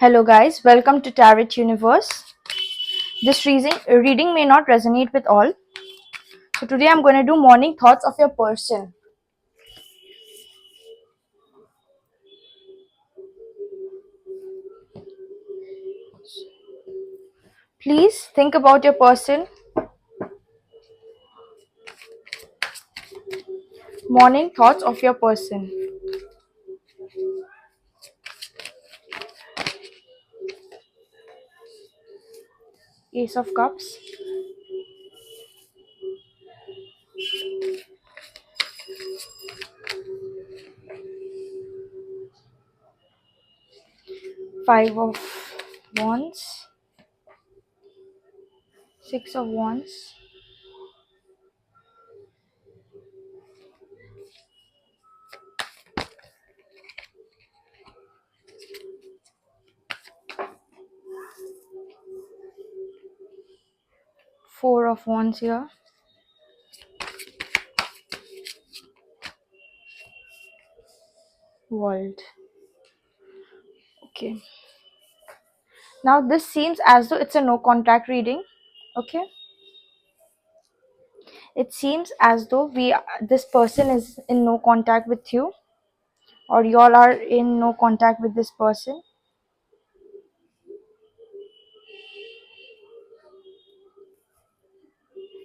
Hello, guys. Welcome to Tarot Universe. This reading may not resonate with all. So, today I'm going to do morning thoughts of your person. Please think about your person. Morning thoughts of your person. Ace of Cups. Five of Wands. Six of Wands. Four of Wands here. World. Okay. Now, this seems as though it's a no contact reading. Okay. It seems as though this person is in no contact with you, or y'all are in no contact with this person.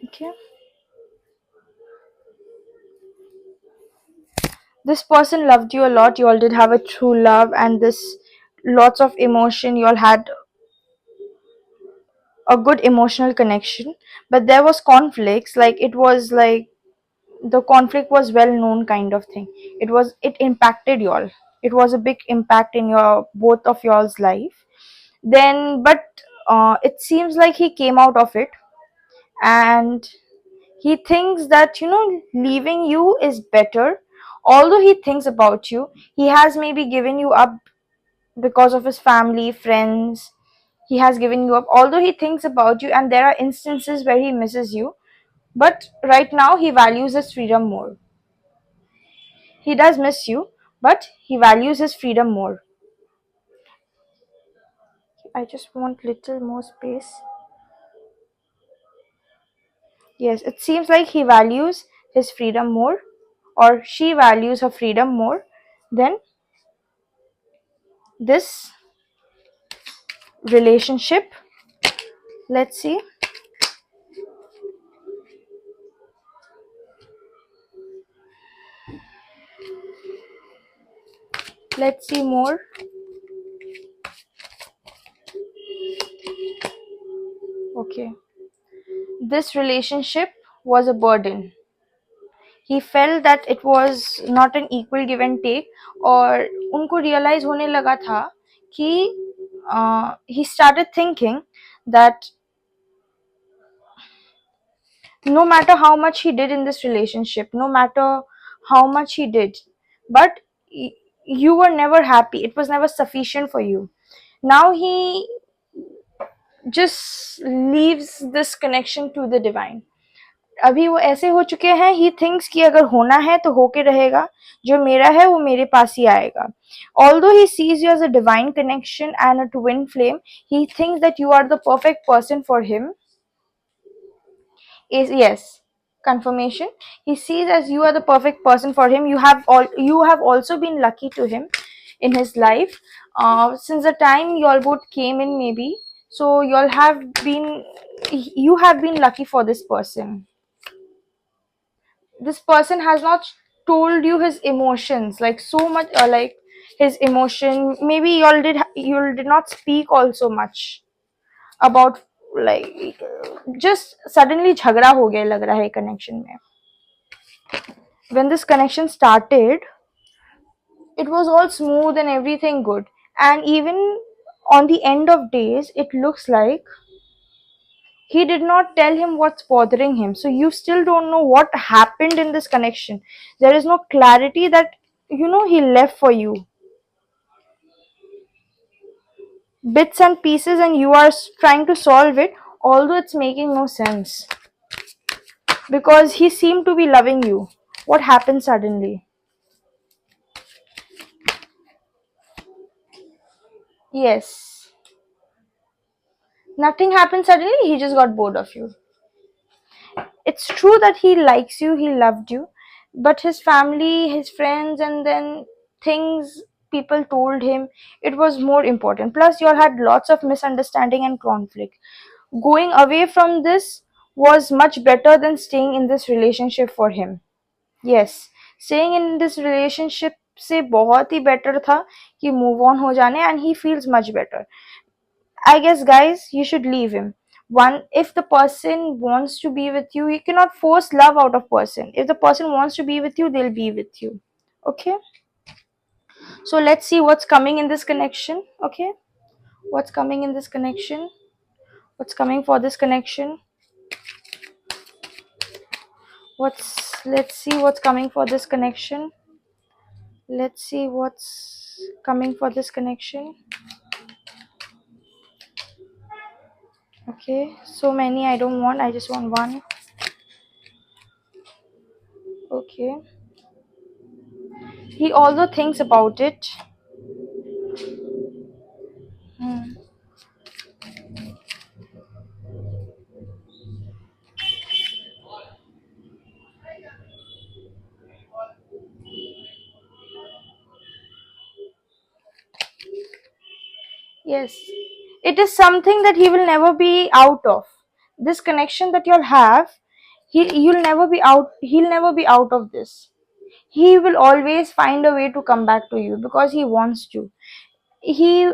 Okay. This person loved you a lot. You all did have a true love, and this lots of emotion. You all had a good emotional connection, but there was conflicts. Like it was like the conflict was well known kind of thing. It impacted you all. It was a big impact in your both of y'all's life. Then, but it seems like he came out of it, and he thinks that leaving you is better. Although he thinks about you, he has maybe given you up because of his family, friends. He has given you up, although he thinks about you, and there are instances where he misses you. But right now, he values his freedom more. He does miss you, but he values his freedom more. I just want little more space. Yes, it seems like he values his freedom more, or she values her freedom more than this relationship. Let's see. Let's see more. Okay. This relationship was a burden. He felt that it was not an equal give and take, और उनको realize होने लगा था कि he started thinking that no matter how much he did in this relationship, no matter how much he did, but you were never happy. It was never sufficient for you. Now he just leaves this connection to the divine. अभी वो ऐसे हो चुके हैं, he thinks कि अगर होना है तो होके रहेगा, जो मेरा है वो मेरे पास ही आएगा. Although he sees you as a divine connection and a twin flame, he thinks that you are the perfect person for him. Is yes, confirmation. He sees as you are the perfect person for him. You have also been lucky to him in his life since the time you all both came in, maybe. So you have been lucky for this person. This person has not told you his emotions like so much, like his emotion. Maybe you all did not speak also much about, like, just suddenly झगड़ा हो गया लग रहा है connection में. When this connection started, it was all smooth and everything good, and even on the end of days it looks like he did not tell him what's bothering him. So you still don't know what happened in this connection. There is no clarity that he left for you. Bits and pieces, and you are trying to solve it, although it's making no sense. Because he seemed to be loving you. What happened suddenly? Yes. Nothing happened suddenly, he just got bored of you. It's true that he likes you, he loved you, but his family, his friends, and then things people told him, it was more important. Plus, you all had lots of misunderstanding and conflict. Going away from this was much better than staying in this relationship for him. Yes, staying in this relationship से बहुत ही better था कि move on हो जाने, and he feels much better. I guess, guys, you should leave him. One, if the person wants to be with you cannot force love out of person. If the person wants to be with you, they'll be with you. Okay? So let's see what's coming in this connection. Okay? What's coming in this connection? What's coming for this connection? Let's see what's coming for this connection. Let's see what's coming for this connection. Okay, so many I don't want, I just want one. Okay. He although thinks about it. Hmm. Yes, it is something that he will never be out of. This connection that you'll have, you'll never be out. He'll never be out of this. He will always find a way to come back to you because he wants to. He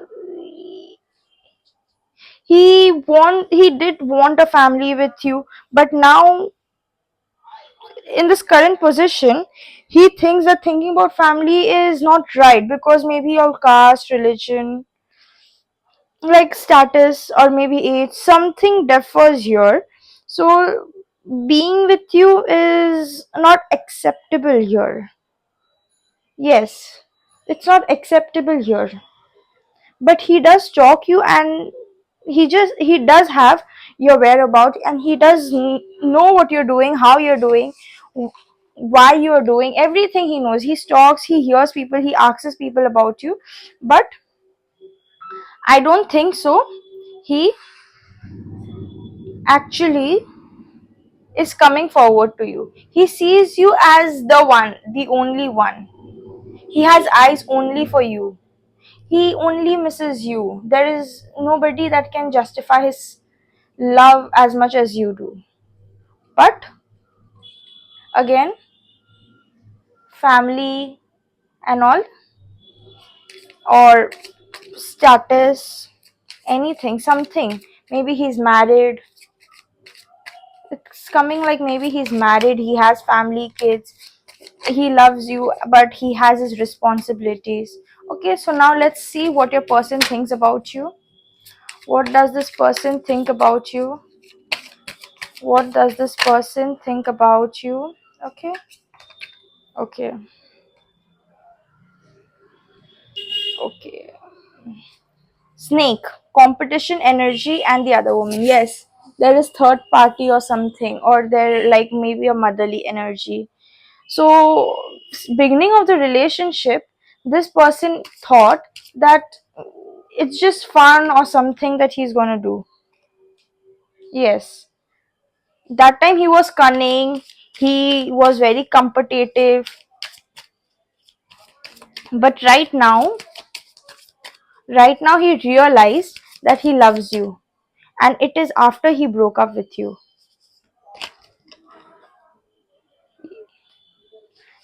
he did want a family with you, but now in this current position, he thinks that thinking about family is not right because maybe your caste, religion, like status, or maybe age, something differs here. So being with you is not acceptable here. Yes, it's not acceptable here. But he does stalk you, and he does have your whereabouts, and he does know what you're doing, how you're doing, why you're doing everything. He knows. He stalks, he hears people, he asks people about you. But I don't think so he actually is coming forward to you. He sees you as the one, the only one. He has eyes only for you. He only misses you. There is nobody that can justify his love as much as you do. But again, family and all, or status, anything, something. Maybe he's married. It's coming like maybe he's married, he has family, kids, he loves you, but he has his responsibilities. Okay, so now let's see what your person thinks about you. What does this person think about you? What does this person think about you? Okay. Okay. Okay. Snake, competition, energy, and the other woman. Yes, there is third party or something, or there like maybe a motherly energy. So, beginning of the relationship, this person thought that it's just fun or something that he's gonna do. Yes, that time he was cunning, he was very competitive, but right now he realized that he loves you, and it is after he broke up with you.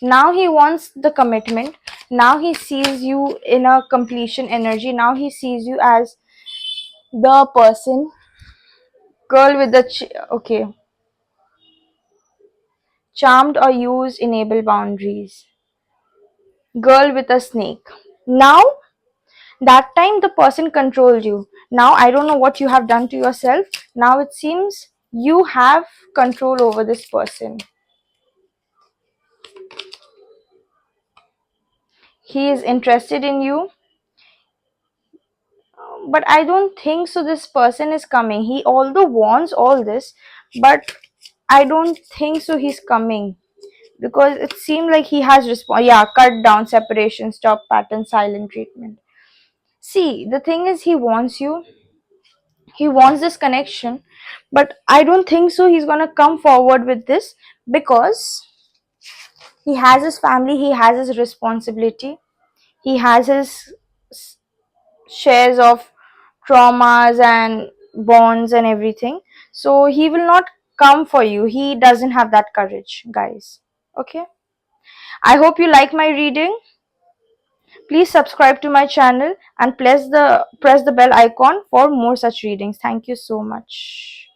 Now he wants the commitment. Now he sees you in a completion energy. Now he sees you as the person, girl with the okay, charmed or used, enable boundaries, girl with a snake. Now that time the person controlled you. Now I don't know what you have done to yourself. Now it seems you have control over this person. He is interested in you, but I don't think so this person is coming. He although wants all this, but I don't think so he's coming, because it seemed like he has cut down, separation, stop pattern, silent treatment. See, the thing is, he wants you, he wants this connection, but I don't think so he's gonna come forward with this, because he has his family, he has his responsibility, he has his shares of traumas and bonds and everything. So he will not come for you. He doesn't have that courage, guys. Okay. I hope you like my reading. Please subscribe to my channel and press the bell icon for more such readings. Thank you so much.